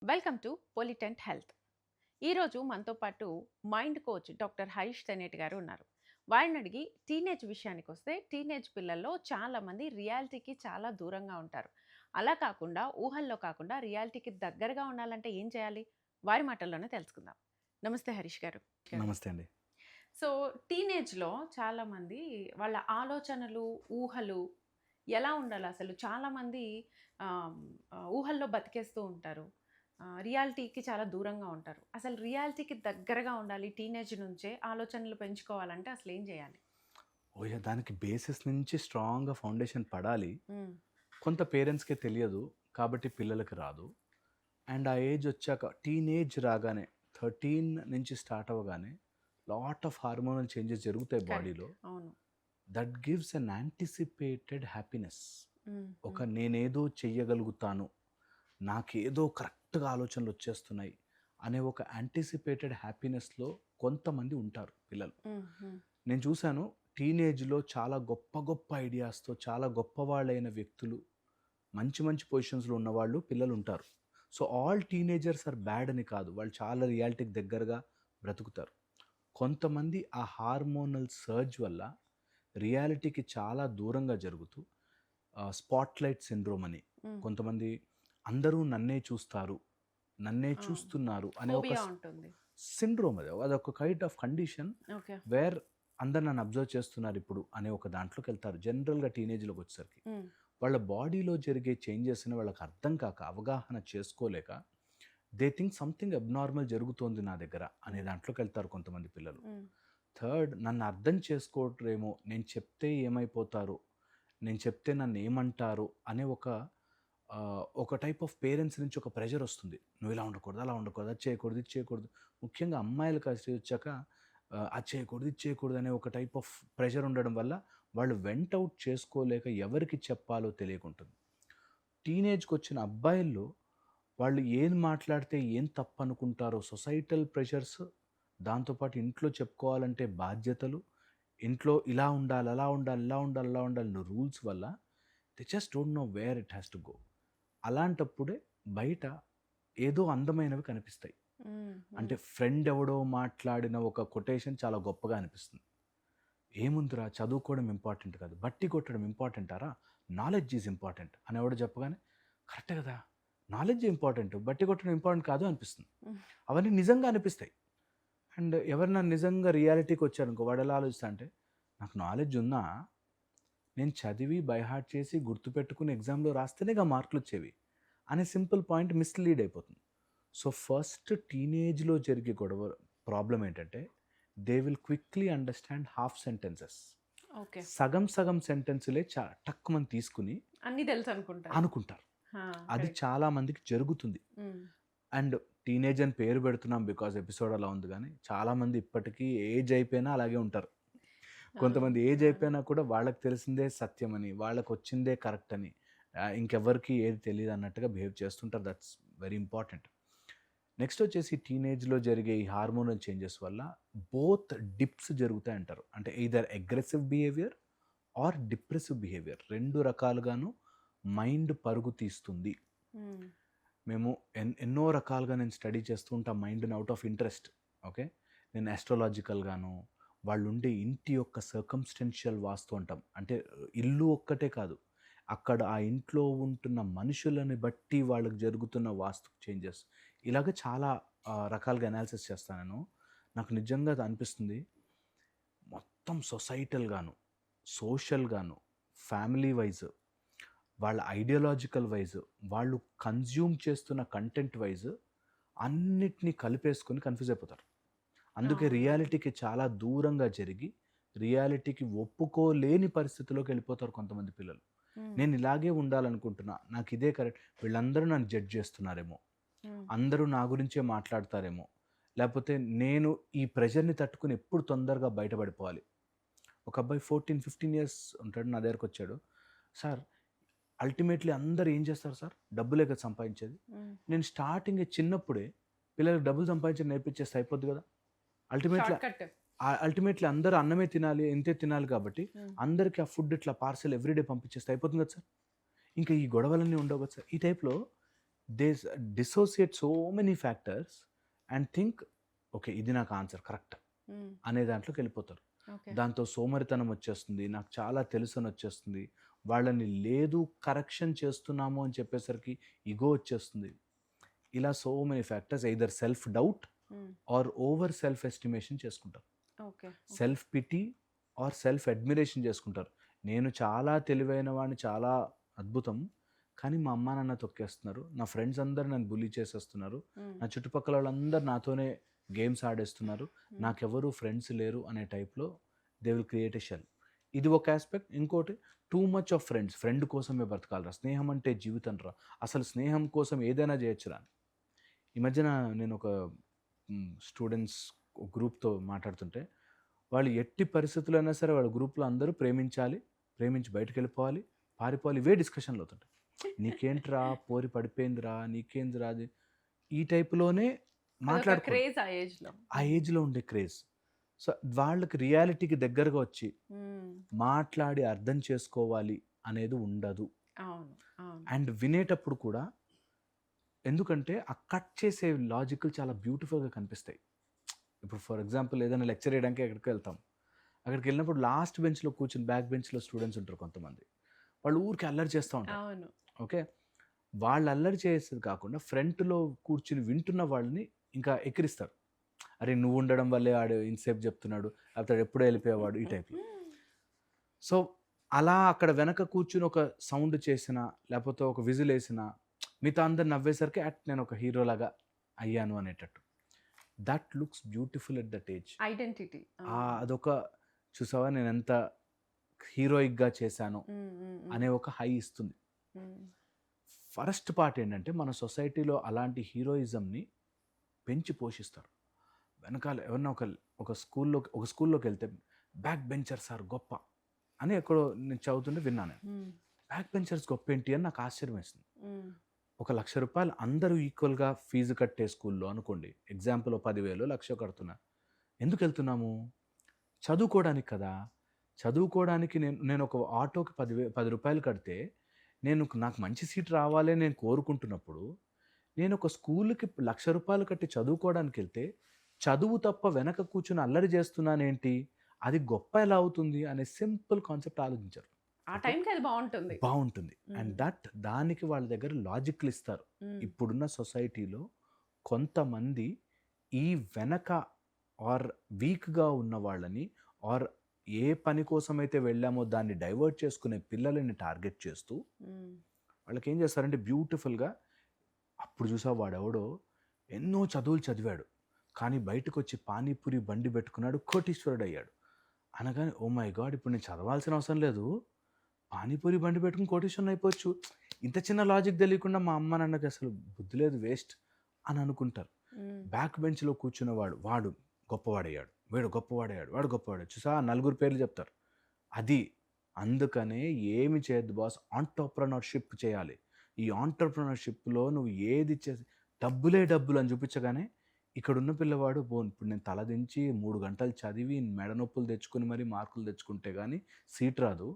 Welcome to పొలిటెంట్ health. ఈరోజు మనతో పాటు mind coach doctor Harish Teneti గారు ఉన్నారు. వారిని అడిగి టీనేజ్ విషయానికి వస్తే టీనేజ్ పిల్లల్లో చాలామంది రియాలిటీకి చాలా దూరంగా ఉంటారు. అలా కాకుండా ఊహల్లో కాకుండా రియాలిటీకి దగ్గరగా ఉండాలంటే ఏం చేయాలి? వారి మాటల్లోనే తెలుసుకుందాం. నమస్తే హరీష్ గారు. నమస్తే అండి. సో టీనేజ్‌లో చాలామంది వాళ్ళ ఆలోచనలు, ఊహలు ఎలా ఉండాలి అసలు? చాలామంది ఆహ్, ఊహల్లో బతికేస్తూ ఉంటారు. రియాలిటీకి చాలా దూరంగా ఉంటారు. అసలు రియాలిటీకి దగ్గరగా ఉండాలి టీనేజ్ నుంచే ఆలోచనలు పెంచుకోవాలంటే అసలేం చేయాలి? దానికి బేసిస్ నుంచి స్ట్రాంగ్‌గా ఫౌండేషన్ పడాలి. హ్మ్. కొంత పేరెంట్స్‌కే తెలియదు. కాబట్టి పిల్లలకి రాదు. అండ్ ఆ ఏజ్ వచ్చాక టీనేజ్ రాగానే 13 నుంచి స్టార్ట్ అవ్వగానే లాట్ ఆఫ్ హార్మోనల్ చేంజెస్ జరుగుతాయి కరెక్ట్. బాడీలో. అవును. That gives an anticipated happiness. Hmm. ఒక హ్మ్. నేనేదో చెయ్యగలుగుతాను, నాకేదో కరెక్ట్‌గా ఆలోచనలొచ్చేస్తున్నాయి అనే ఒక యాంటిసిపేటెడ్ హ్యాపీనెస్‌లో కొంతమంది ఉంటారు పిల్లలు. హ్మ్. హ్మ్. నేను చూశాను టీనేజ్‌లో చాలా గొప్ప గొప్ప ఐడియాస్‌తో చాలా గొప్పవాళ్ళైన వ్యక్తులు, మంచి మంచి పొజిషన్స్‌లో ఉన్నవాళ్ళు పిల్లలుంటారు. So, all teenagers are bad అని కాదు. వాళ్ళు చాలా రియాలిటీకి దగ్గరగా బ్రతుకుతారు. కొంతమంది ఆ హార్మోనల్ సర్జ్ వల్ల రియాలిటీకి చాలా దూరంగా జరుగుతూ స్పాట్‌లైట్ సిండ్రోమ్ అని, హ్మ్. కొంతమంది అందరూ నన్నే చూస్తారు, నన్నే ఆ! చూస్తున్నారు అనే ఒక ఫోబియా ఉంటుంది. సిండ్రోమ్ అది. అదొక kind of condition okay. Where అందరు నన్ను అబ్జర్వ్ చేస్తున్నారు ఇప్పుడు అనే ఒక దాంట్లోకెళ్తారు. జనరల్‌గా టీనేజ్‌లోకొచ్చేసరికి. హ్మ్. వాళ్ళ బాడీలో జరిగే చేంజెస్‌ని వాళ్ళకి అర్థం కాక, అవగాహన చేసుకోలేక, దే థింక్ సంథింగ్ అబ్‌నార్మల్ జరుగుతోంది నా దగ్గర అనే హ్మ్. దాంట్లోకెళ్తారు కొంతమంది పిల్లలు. హ్మ్. థర్డ్, నన్ను అర్థం చేసుకోవట్రేమో, నేను చెప్తే ఏమైపోతారో, నేను చెప్తే నన్నేమంటారో అనే ఒక టైప్ ఆఫ్ పేరెంట్స్ నుంచి ఒక ప్రెషరొస్తుంది. నువ్వు ఇలా ఉండకూడదు, అలా ఉండకూడదు, అది చేయకూడదు, ఇది చేయకూడదు. ముఖ్యంగా అమ్మాయిలకి ఆ స్టేజ్ వచ్చాక అది చేయకూడదు, ఇది చేయకూడదు అనే ఒక టైప్ ఆఫ్ ప్రెషర్ ఉండడం వల్ల వాళ్ళు వెంట్ ఔట్ చేసుకోలేక ఎవరికి చెప్పాలో తెలియకుంటుంది. టీనేజ్‌కొచ్చిన అబ్బాయిల్లో వాళ్ళు ఏం మాట్లాడితే ఏం తప్పనుకుంటారో సొసైటల్ ప్రెషర్స్, దాంతో పాటు ఇంట్లో చెప్పుకోవాలంటే బాధ్యతలు, ఇంట్లో ఇలా ఉండాలి, అలా ఉండాలి, ఇలా ఉండాలి, అలా ఉండాలి అన్న రూల్స్ వల్ల they just don't know where it has to go. అలాంటప్పుడే బయట ఏదో అందమైనవి కనిపిస్తాయి. హ్మ్. అంటే హ్మ్. ఫ్రెండ్ ఎవడో మాట్లాడిన ఒక కొటేషన్ చాలా గొప్పగా అనిపిస్తుంది. "ఏముందిరా చదువుకోవడం ఇంపార్టెంట్ కాదు. బట్టి కొట్టడం ఇంపార్టెంటారా? నాలెడ్జ్ ఈజ్ ఇంపార్టెంట్" అని ఎవడో చెప్పగానే కరెక్టే కదా! Knowledge important. బట్టి కొట్టడం ఇంపార్టెంట్ కాదు అనిపిస్తుంది. హ్మ్. అవన్నీ నిజంగా అనిపిస్తాయి. అండ్ ఎవరైనా నిజంగా రియాలిటీకొచ్చారనుకో వాడెలా ఆలోచిస్తాడంటే, నాకు నాలెడ్జ్ ఉన్నా, నేను చదివి బై హార్ట్ చేసి గుర్తుపెట్టుకుని ఎగ్జామ్‌లో రాస్తేనేగా మార్కులొచ్చేవి అనే సింపుల్ పాయింట్ మిస్‌లీడ్ అయిపోతుంది. సో, ఫస్ట్ టీనేజ్‌లో జరిగే ప్రాబ్లమ్ ఏంటంటే, they will quickly understand half sentences. Okay. సగం సగం సెంటెన్స్‌లే టక్కుమని తీసుకొని అన్నీ తెలుసనుకుంటారు. అనుకుంటారు. ఆ! అది కరెక్ట్. చాలా మందికి జరుగుతుంది. హ్మ్. అండ్ టీనేజ్ అని పేరు పెడుతున్నాం బికాజ్ ఎపిసోడ్ అలా ఉంది గానీ, చాలామంది ఇప్పటికీ ఏజ్ అయిపోయినా అలాగే ఉంటారు. ఆ! కొంతమంది ఏజ్ ఆ! అయిపోయినా కూడా వాళ్ళకి తెలిసిందే సత్యమని, వాళ్ళకొచ్చిందే కరెక్ట్ అని, ఇంకెవ్వరికీ ఏది తెలీదన్నట్టుగా బిహేవ్ చేస్తుంటారు. That's very important. నెక్స్ట్ వచ్చేసి టీనేజ్‌లో జరిగే ఈ హార్మోనల్ చేంజెస్ వల్ల బోత్ డిప్స్ జరుగుతాయంటారు. అంటే either aggressive behaviour or depressive behaviour 2 రకాలుగాను మైండ్ పరుగు తీస్తుంది. హ్మ్. మేము ఎన్నో రకాలుగా నేను స్టడీ చేస్తూ ఉంటా మైండ్‌ని ఔట్ ఆఫ్ ఇంట్రెస్ట్. ఓకే. నేను ఆస్ట్రాలాజికల్‌గాను, వాళ్ళుండే ఇంటి యొక్క సర్కమ్‌స్టెన్షియల్ వాస్తు అంటాం. అంటే ఇల్లు ఒక్కటే కాదు. అక్కడ ఆ ఇంట్లో ఉంటున్న మనుషులని బట్టి వాళ్ళకి జరుగుతున్న వాస్తు చేంజెస్. ఇలాగ చాలా రకాలుగా అనాలిసిస్ చేస్తా నేను. నాకు నిజంగా అది అనిపిస్తుంది. మొత్తం సొసైటల్‌గాను, సోషల్‌గాను, ఫ్యామిలీ వైస్, వాళ్ళ ఐడియాలజికల్ వైస్, వాళ్ళు కన్జ్యూమ్ చేస్తున్న కంటెంట్ వైస్ అన్నిటిని కలిపేసుకొని కన్‌ఫ్యూజ్ అయిపోతారు. అందుకే అవునవును. రియాలిటీకి చాలా దూరంగా జరిగి, రియాలిటీకి ఒప్పుకోలేని పరిస్థితిలోకెళ్ళిపోతారు కొంతమంది పిల్లలు. హ్మ్. నేను ఇలాగే ఉండాలనుకుంటున్నా, నాకిదే కరెక్ట్, వీళ్ళందరూ నన్ను జడ్జ్ చేస్తున్నారేమో, హ్మ్. అందరూ నా గురించే మాట్లాడతారేమో, లేపోతే నేను ఈ ప్రెషర్‌ని తట్టుకొని ఎప్పుడు తొందరగా బయటపడిపోవాలి. ఒక అబ్బాయి 14, 15 ఇయర్స్ ఉంటాడు. నా దగ్గరకొచ్చాడు. సార్, అల్టిమేట్‌లీ అందరూ ఏం చేస్తారు సార్? డబ్బులే కదా సంపాదించేది. హ్మ్. నేను స్టార్టింగే చిన్నప్పుడే పిల్లలకి డబ్బులు సంపాదించడం నేర్పించేస్తే అయిపోద్ది గదా! Ultimately shortcut. అల్టిమేట్‌లీ అందరూ అన్నమే తినాలి, ఇంతే తినాలి కాబట్టి హ్మ్. అందరికి ఆ ఫుడ్ ఇట్లా పార్సెల్ ఎవ్రీడే పంపించేస్తే అయిపోతుంది కదా సార్. ఇంకా ఈ గొడవలన్నీ ఉండవు కదా సార్. ఈ టైప్‌లో they dissociate so many factors and think okay ఇది నాకు ఆన్సర్ కరెక్ట్ హ్మ్. అనే దాంట్లోకి వెళ్ళిపోతారు. ఓకే. దాంతో సోమరితనం వచ్చేస్తుంది. నాకు చాలా తెలుసని వచ్చేస్తుంది. వాళ్ళని లేదు కరెక్షన్ చేస్తున్నాము అని చెప్పేసరికి ఇగో వచ్చేస్తుంది. ఇలా so many factors either self doubt hmm. Or over self estimation చేసుకుంటారు. Okay. Okay. Self pity or self admiration చేసుకుంటారు. నేను చాలా తెలివైన వాడిని, చాలా అద్భుతం. కానీ మా అమ్మా నాన్న తొక్కేస్తున్నారు. నా ఫ్రెండ్స్ అందరూ నన్ను బుల్లీ చేసేస్తున్నారు. హ్మ్. నా చుట్టుపక్కల వాళ్ళందరూ నాతోనే గేమ్స్ ఆడేస్తున్నారు. హ్మ్. నాకెవరు ఫ్రెండ్స్ లేరు అనే టైప్‌లో they will create a shell. ఇది ఒక యాస్పెక్ట్. ఇంకోటి too much of friends. Friend కోసమే బ్రతకాలిరా. స్నేహం అంటే జీవితం రా. అసలు స్నేహం కోసం ఏదైనా చేయొచ్చురా. ఈ మధ్యన నేను ఒక స్టూడెంట్స్ గ్రూప్‌తో మాట్లాడుతుంటే వాళ్ళు ఎట్టి పరిస్థితుల్లో అయినా సరే వాళ్ళ గ్రూప్‌లో అందరూ ప్రేమించాలి. ప్రేమించి బయటికెళ్ళిపోవాలి. పారిపోవాలి. ఇవే డిస్కషన్‌లు అవుతుంటాయి. నీకేంట్రా పోరి పడిపోయిందిరా, నీకేందిరా అది. ఈ టైప్‌లోనే అదొక మాట్లాడుకోవడం. క్రేజ్ ఆ ఏజ్‌లో. ఆ ఏజ్‌లో ఉండే క్రేజ్. సో, వాళ్ళకి రియాలిటీకి దగ్గరగా వచ్చి హ్మ్. మాట్లాడి అర్థం చేసుకోవాలి అనేది ఉండదు. అవును. అవును. అండ్ వినేటప్పుడు కూడా ఎందుకంటే ఆ కట్ చేసే లాజిక్‌లు చాలా బ్యూటిఫుల్‌గా కనిపిస్తాయి. ఇప్పుడు ఫర్ ఎగ్జాంపుల్ ఏదైనా లెక్చర్ ఇయడానికి ఎక్కడికో వెళ్తాం. అక్కడికెళ్ళినప్పుడు లాస్ట్ బెంచ్‌లో కూర్చొని బ్యాక్ బెంచ్‌లో స్టూడెంట్స్ ఉంటారు కొంతమంది. వాళ్ళు ఊరికే అల్లరి చేస్తా ఉంటారు. అవును. ఓకే. వాళ్ళు అల్లరి చేసేది కాకుండా ఫ్రంట్‌లో కూర్చొని వింటున్న వాళ్ళని ఇంకా ఎక్కిరిస్తారు. అరే! నువ్వు ఉండడం వల్లే ఆడు ఇంతసేపు చెప్తున్నాడు. లేకపోతే ఆడు ఎప్పుడో ఎళ్ళిపోయేవాడు ఈ టైప్‌లో. సో, అలా అక్కడ వెనక కూర్చొని ఒక సౌండ్ చేసినా, లేపోతే ఒక విజిలేసినా మిగతా అందరు నవ్వేసరికి నేను ఒక హీరోలాగా అయ్యాను అనేటట్టు. That looks beautiful at that age. Identity. అదొక చూసావా నేనెంత హీరోయిక్‌గా చేశాను హ్మ్. హ్మ్. హ్మ్. అనే ఒక హై ఇస్తుంది. హ్మ్. ఫస్ట్ పార్ట్ ఏంటంటే మన సొసైటీలో అలాంటి హీరోయిజంని పెంచి పోషిస్తారు. వెనకాల ఎవరన్నా ఒక స్కూల్లోకెళ్తే బ్యాక్ బెంచర్స్ ఆర్ గొప్ప అని ఎక్కడో నేను చదువుతుంటే విన్నా నేను. హ్మ్. బ్యాక్ బెంచర్స్ గొప్పేంటి అని నాకు ఆశ్చర్యం వేసింది. హ్మ్. ఒక రూ. 1,00,000 అందరూ ఈక్వల్‌గా ఫీజు కట్టే స్కూల్‌లో అనుకోండి. ఎగ్జాంపుల్ ఓ 10,000 లక్షో కడుతున్నా. ఎందుకెళ్తున్నాము? చదువుకోవడానికి కదా! చదువుకోవడానికి నేనొక ఆటోకి రూ. 10 కడితే నాకు మంచి సీట్ రావాలి అని నేను కోరుకుంటున్నప్పుడు, నేనొక స్కూల్‌కి రూ. 1,00,000 కట్టి చదువుకోవడానికెళ్తే, చదువు తప్ప వెనక కూర్చొని అల్లరి చేస్తున్నానేంటి? అది గొప్ప ఎలా అవుతుంది? అనే సింపుల్ కాన్సెప్ట్ ఆలోచించరు. ఆ ఓకే. టైంకి అది బావుంటుంది. బావుంటుంది. అండ్ హ్మ్. దానికి వాళ్ళ దగ్గర లాజిక్‌లిస్తారు. హ్మ్. ఇప్పుడున్న సొసైటీలో కొంతమంది ఈ వెనక ఆర్ వీక్‌గా ఉన్న వాళ్ళని ఆర్ ఏ పని కోసమైతే వెళ్ళామో దాన్ని డైవర్ట్ చేసుకునే పిల్లలని టార్గెట్ చేస్తూ హ్మ్. వాళ్ళకేం చేస్తారంటే బ్యూటిఫుల్‌గా అప్పుడు చూసావా వాడెవడో ఎన్నో చదువులు చదివాడు. కానీ బయటకొచ్చి పానీపూరి బండి పెట్టుకున్నాడు. కోటీశ్వరుడయ్యాడు. అనగానే ఓహ్ మై గాడ్! ఇప్పుడు నేను చదవాల్సిన అవసరం లేదు. పానీపూరి బండి పెట్టుకొని కోటీశ్వరుని అయిపోవచ్చు. ఇంత చిన్న లాజిక్ తెలియకుండా మా అమ్మ నాన్నకి అసలు బుద్ధి లేదు వేస్ట్ అని అనుకుంటారు. హ్మ్. బ్యాక్ బెంచ్‌లో కూర్చున్నవాడు వాడు గొప్పవాడయ్యాడు. వీడు గొప్పవాడయ్యాడు. వాడు గొప్పవాడు. చూసావా నలుగురు పేర్లు చెప్తారు. అది. అందుకనే ఏమి చేయొద్దు బాస్ ఎంటర్‌ప్రెన్యూర్‌షిప్ చేయాలి. ఈ ఎంటర్‌ప్రెన్యూర్‌షిప్‌లో నువ్వు ఏది చేసి డబ్బులే డబ్బులు అని చూపించగానే ఇక్కడున్న పిల్లవాడు ఇప్పుడు నేను తలదించి 3 గంటలు చదివి మెడ నొప్పులు తెచ్చుకొని మరి మార్కులు తెచ్చుకుంటే గాని సీట్ రాదు.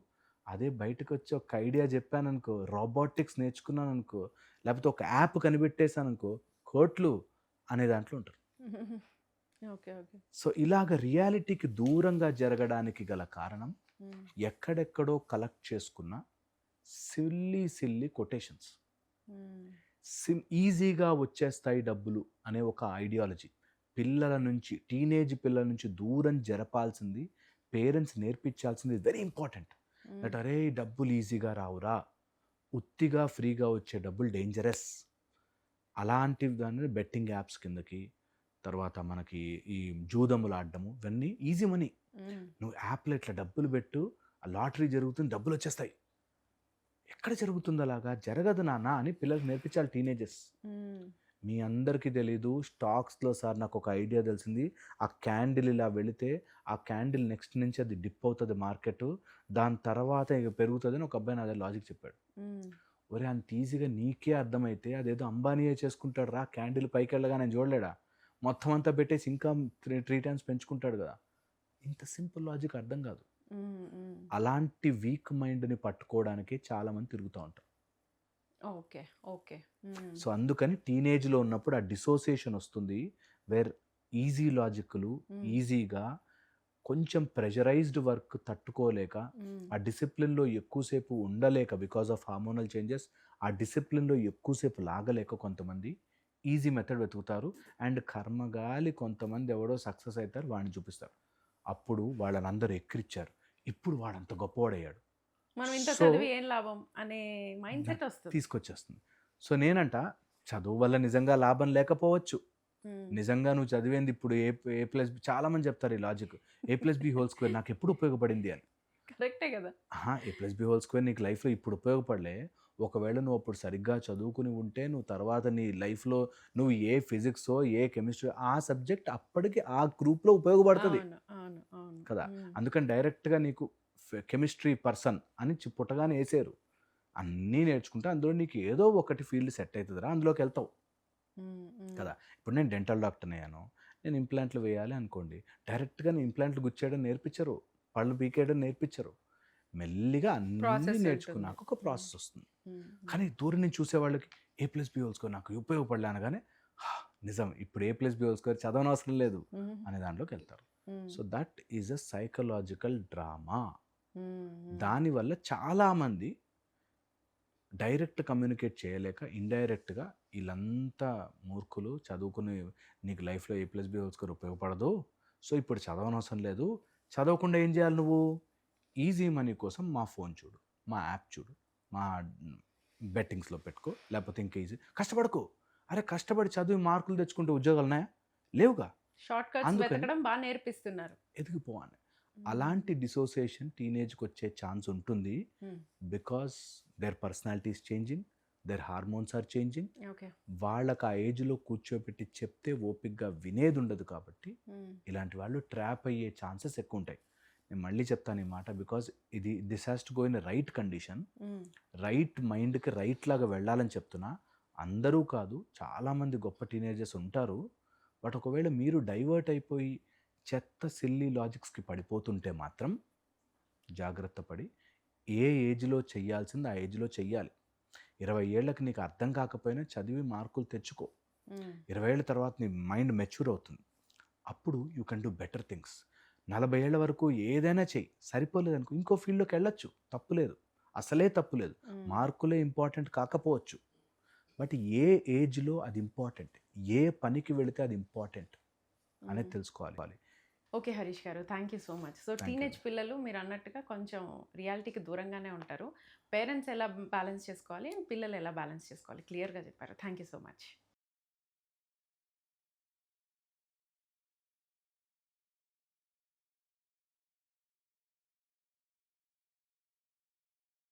అదే బయటకొచ్చి ఒక ఐడియా చెప్పాననుకో, రోబోటిక్స్ నేర్చుకున్నాననుకో, లేకపోతే ఒక యాప్ కనిపెట్టేసాననుకో కోట్లు అనే దాంట్లో ఉంటారు. ఓకే. ఓకే. సో, ఇలాగ రియాలిటీకి దూరంగా జరగడానికి గల కారణం హ్మ్. ఎక్కడెక్కడో కలెక్ట్ చేసుకున్న సిల్లీ కొటేషన్స్. హ్మ్. ఈజీగా వచ్చేస్తాయి డబ్బులు అనే ఒక ఐడియాలజీ. పిల్లల నుంచి దూరం జరపాల్సింది పేరెంట్స్ నేర్పించాల్సింది వెరీ ఇంపార్టెంట్. హ్మ్. అరేయ్! డబ్బులు ఈజీగా రావురా! ఉత్తిగా ఫ్రీగా వచ్చే డబ్బులు డేంజరస్. అలాంటి దాన్ని బెట్టింగ్ యాప్స్ కిందకి, తర్వాత మనకి ఈ జూదములు ఆడడము ఇవన్నీ ఈజీ మనీ. హ్మ్. నువ్వు యాప్‌లో ఇట్లా డబ్బులు పెట్టు, ఆ లాటరీ జరుగుతుంది డబ్బులొచ్చేస్తాయి. ఎక్కడ జరుగుతుంది అలాగా? జరగదు నాన్న అని పిల్లలకి నేర్పించాలి టీనేజర్స్. హ్మ్. మీ అందరికీ తెలీదు స్టాక్స్‌లో సార్ నాకొక ఐడియా తెలిసింది. ఆ క్యాండిల్ ఇలా వెళితే, ఆ క్యాండిల్ నెక్స్ట్ నుంచి అది డిప్ అవుతది మార్కెటు. దాని తర్వాత ఇక పెరుగుతదని ఒక అబ్బాయి నా దగ్గర లాజిక్ చెప్పాడు. హ్మ్. ఒరేయ్! అంత ఈజీగా నీకే అర్థమైతే అదేదో అంబానీయే చేసుకుంటాడు రా! క్యాండిల్ పైకెళ్ళగానే ఆయన చూడలేడా? మొత్తం అంతా పెట్టేసి ఇంకా 3 టైమ్స్ పెంచుకుంటాడు గదా! ఇంత సింపుల్ లాజిక్ అర్థం గాదు. హ్మ్. హ్మ్. అలాంటి వీక్ మైండ్‌ని పట్టుకోవడానికే చాలామంది తిరుగుతా ఉంటారు. ఓకే. ఓకే. హ్మ్. సో, అందుకని టీనేజ్‌లో ఉన్నప్పుడు ఆ డిసోసియేషన్ వస్తుంది. వేర్ ఈజీ లాజిక్‌లు హ్మ్. ఈజీగా కొంచెం ప్రెషరైజ్డ్ వర్క్ తట్టుకోలేక, హ్మ్. ఆ డిసిప్లిన్‌లో ఎక్కువ సేపు ఉండలేక బికాస్ ఆఫ్ హార్మోనల్ చేంజెస్, ఆ డిసిప్లిన్‌లో ఎక్కువ సేపు లాగలేక కొంతమంది ఈజీ మెథడ్ వెతుకుతారు. అండ్ కర్మగాలి కొంతమంది ఎవడో సక్సెస్ అయితారు. వాడిని చూపిస్తారు. అప్పుడు వాళ్ళనందరూ ఎక్కిరిచ్చారు. ఇప్పుడు వాడంత గొప్పవాడయ్యాడు. మనం ఇంత సో, చదివి ఏం లాభం అనే మైండ్‌సెట్ నాకు ఒస్తది. తీసుకొచ్చేస్తుంది. సో, నేనంట చదువు వల్ల నిజంగా లాభం లేకపోవచ్చు. హ్మ్. నిజంగా నువ్వు చదివింది ఇప్పుడు ఏ ప్లస్ బి చాలా మంది చెప్తారు ఈ లాజిక్. ఏ ప్లస్ బి హోల్ స్క్వేర్ నాకెప్పుడు ఉపయోగపడింది అని. కరెక్టే గదా! అహా! ఏ ప్లస్ బి హోల్ స్క్వేర్ నీకు లైఫ్‌లో ఇప్పుడు ఉపయోగపడలే. ఒకవేళ నువ్వు అప్పుడు సరిగ్గా చదువుకొని ఉంటే నువ్వు తర్వాత నీ లైఫ్‌లో నువ్వు ఏ ఫిజిక్సో, ఏ కెమిస్ట్రీ ఆ సబ్జెక్ట్ అప్పటికి ఆ గ్రూప్‌లో ఉపయోగపడతది అవును. అవును. అవును. కదా! హ్మ్. అందుకని డైరెక్ట్‌గా నీకు కెమిస్ట్రీ పర్సన్ అని పుట్టగానే ఏసారు. అన్నీ నేర్చుకుంటే అందులో నీకు ఏదో ఒకటి ఫీల్డ్ సెట్ అయితదిరా అందులోకెళ్తావు హ్మ్. హ్మ్. కదా! ఇప్పుడు నేను డెంటల్ డాక్టర్‌నయ్యాను. నేను ఇంప్లాంట్లు వేయాలి అనుకోండి. డైరెక్ట్‌గా నేను ఇంప్లాంట్లు గుచ్చేయడం నేర్పించరు. పళ్ళు పీకేయడం నేర్పించరు. మెల్లిగా అన్నీ ప్రాసెస్ ఉంటుంది. నేర్చుకున్నాక ఒక హ్మ్. ప్రాసెస్ వస్తుంది. హ్మ్. హ్మ్. కానీ దూరం నుంచి చూసేవాళ్ళకి ఏ ప్లస్ బి హోల్ స్క్వేర్ నాకు ఉపయోగపడలే అనగానే "హా! నిజం ఇప్పుడు ఏ ప్లస్ బి హోల్ స్క్వేర్ చదవనవసరం లేదు హ్మ్. అనే దాంట్లోకెళ్తారు. హ్మ్. So, that is a psychological drama. హ్మ్. హ్మ్. దానివల్ల చాలామంది డైరెక్ట్ కమ్యూనికేట్ చేయలేక ఇండైరెక్ట్‌గా ఈళ్ళంతా మూర్ఖులు చదువుకుని నీకు లైఫ్‌లో ఏ ప్లస్ బి హోల్ స్క్వేర్ ఉపయోగపడదు. సో, ఇప్పుడు చదవనవసరం లేదు. చదవకుండా ఏం చేయాలి నువ్వు? ఈజీ మనీ కోసం మా ఫోన్ చూడు. మా యాప్ చూడు. మా బెట్టింగ్స్‌లో పెట్టుకో. లేకపోతే ఇంకా ఈజీ కష్టపడకు. అరే! కష్టపడి చదివి మార్కులు తెచ్చుకుంటే ఉద్యోగాలున్నాయా? లేవుగా. షార్ట్ కట్స్ అందుకని వెతకడం నేర్పిస్తున్నారు. ఎదిగిపోవాలి. హ్మ్. అలాంటి డిసోసియేషన్ టీనేజ్‌కొచ్చే ఛాన్స్ ఉంటుంది. Hmm. Because their personality is changing. Their hormones are changing. Okay. వాళ్ళకి ఆ ఏజ్‌లో కూర్చోబెట్టి చెప్తే ఓపికగా వినేదుండదు కాబట్టి, హ్మ్. ఇలాంటి వాళ్ళు ట్రాప్ అయ్యే ఛాన్సెస్ ఎక్కువుంటాయి. నేను మళ్ళీ చెప్తాను ఈ మాట because this has to go in right condition. హ్మ్. రైట్ మైండ్‌కి రైట్ లాగా వెళ్ళాలని చెప్తున్నా. అందరూ కాదు. చాలామంది గొప్ప టీనేజర్స్ ఉంటారు. బట్ ఒకవేళ మీరు డైవర్ట్ అయిపోయి చెత్త సిల్లీ లాజిక్స్‌కి పడిపోతుంటే మాత్రం జాగ్రత్త పడి ఏ ఏజ్‌లో చెయ్యాల్సింది ఆ ఏజ్‌లో చెయ్యాలి. 20 ఏళ్ళకి నీకు అర్థం కాకపోయినా చదివి మార్కులు తెచ్చుకో. హ్మ్. 20 ఏళ్ల తర్వాత నీ మైండ్ మెచ్యూర్ అవుతుంది. అప్పుడు you can do better things. 40 ఏళ్ల వరకు ఏదైనా చెయ్యి. సరిపోలేదనుకో ఇంకో ఫీల్డ్‌లోకెళ్ళొచ్చు. తప్పులేదు. అసలే తప్పులేదు. హ్మ్. మార్కులే ఇంపార్టెంట్ కాకపోవచ్చు. బట్ ఏ ఏజ్‌లో అది ఇంపార్టెంట్. ఏ పనికి వెళితే అది ఇంపార్టెంట్ అనేది హ్మ్. తెలుసుకోవాలి. ఓకే హరీష్ గారు. Thank you so much. So, thank you teenage అండి. పిల్లలు మీరన్నట్టుగా కొంచెం రియాలిటీకి దూరంగానే ఉంటారు. పేరెంట్స్ ఎలా బ్యాలెన్స్ చేసుకోవాలి, అండ్ పిల్లలు ఎలా బ్యాలెన్స్ చేసుకోవాలి క్లియర్‌గా చెప్పారు. Thank you so much.